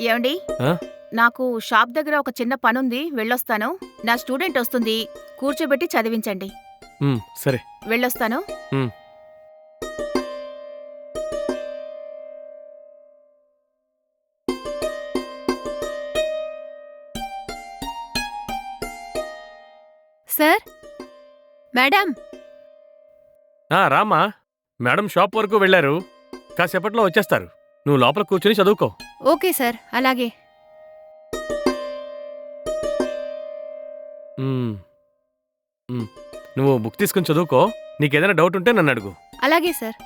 ఏమండి, నాకు షాప్ దగ్గర ఒక చిన్న పనుంది, వెళ్ళొస్తాను. నా స్టూడెంట్ వస్తుంది, కూర్చోబెట్టి చదివించండి. సరే, వెళ్ళొస్తాను. Sir, madam. Rama, madam shop వరకు వెళ్ళారు, కాసేపట్లో వచ్చేస్తారు. నువ్వు లోపల కూర్చొని చదువుకో. ఓకే సార్, అలాగే. నువ్వు బుక్ తీసుకుని చదువుకో. నీకేదైనా డౌట్ ఉంటే నన్ను అడుగు. అలాగే సార్.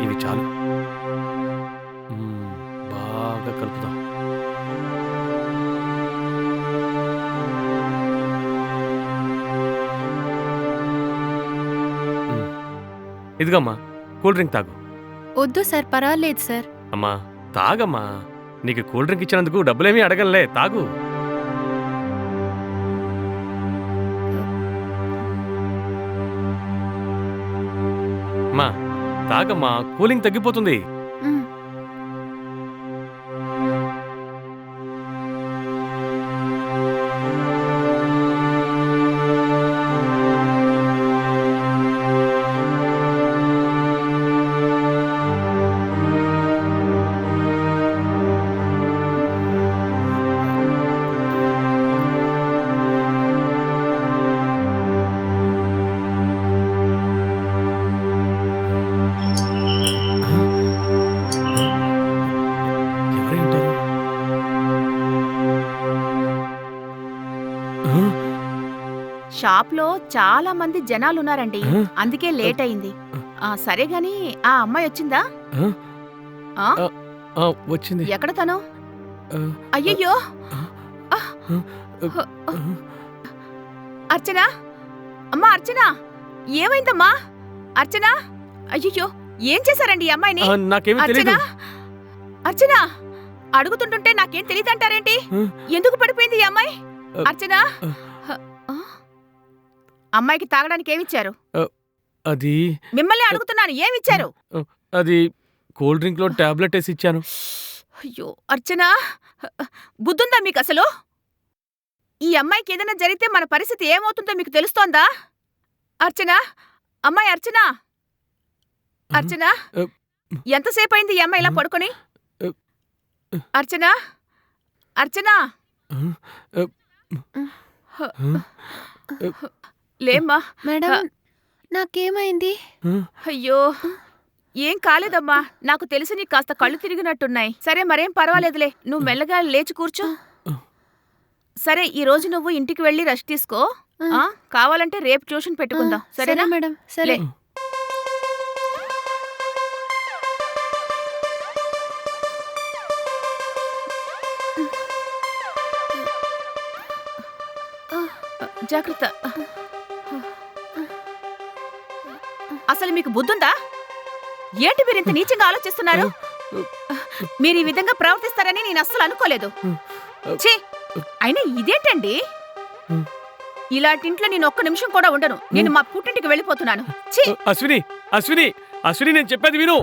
ఇవి చాలు. బాగా కలుపుదాం. ఇదిగమ్మా, కూల్ డ్రింక్ తాగు. వద్దు సార్, పర్వాలేదు సార్. అమ్మా తాగమ్మా, నీకు కూల్ డ్రింక్ ఇచ్చినందుకు డబ్బులేమీ అడగలే, తాగు. అమ్మా తాగమ్మా, కూలింగ్ తగ్గిపోతుంది. షాప్లో చాలా మంది జనాలున్నారండి, అందుకే లేట్ అయింది. సరే గాని ఆ అమ్మాయి వచ్చిందా? వచ్చింది. ఎక్కడ తను? అయ్యయ్యో, అర్చన, అమ్మా అర్చన, ఏమైందమ్మా అర్చన? అయ్యయ్యో, ఏం చేశారండి ఈ అమ్మాయిని? అర్చన, అర్చన, అడుగుతుంటుంటే నాకేం తెలియదంటారేంటి? ఎందుకు పడిపోయింది ఈ అమ్మాయి? అర్చన, అమ్మాయికి తాగడానికి ఏమిచ్చారు? అది మిమ్మల్ని అడుగుతున్నాను, ఏమిచ్చారు? అది కూల్ డ్రింక్ లో టాబ్లెట్ వేసి ఇచ్చాను. అయ్యో అర్చన, బుద్ధుందా మీకు అసలు? ఈ అమ్మాయికి ఏదైనా జరిగితే మన పరిస్థితి ఏమవుతుందో మీకు తెలుస్తోందా? అర్చన, అమ్మాయి అర్చన, అర్చన, ఎంతసేపు అయింది ఈ అమ్మాయి ఇలా పడుకొని? అర్చన, అర్చన, లేమ్మా. మేడం, నాకేమైంది? అయ్యో, ఏం కాలేదమ్మా, నాకు తెలిసి నీకు కాస్త కళ్ళు తిరిగినట్టున్నాయి. సరే, మరేం పర్వాలేదులే, నువ్వు మెల్లగా లేచి కూర్చో. సరే, ఈ రోజు నువ్వు ఇంటికి వెళ్ళి రెస్ట్ తీసుకో. కావాలంటే రేపు ట్యూషన్ పెట్టుకుందాం, సరేనా మేడం? సరే. జాగ్రత్త. అసలు మీకు బుద్ధుందా? ఏంటి మీరు ఇంత నీచంగా ఆలోచిస్తున్నారు? మీరు ఈ విధంగా ప్రవర్తిస్తారని నేను అస్సలు అనుకోలేదు. ఛీ, అయినా ఇదేంటండి? ఇలాంటి ఇంట్లో నేను ఒక్క నిమిషం కూడా ఉండను. నేను మా పుట్టింటికి వెళ్ళిపోతున్నాను. ఛీ. అశ్విని, అశ్విని, అశ్విని, నేను చెప్పేది విను.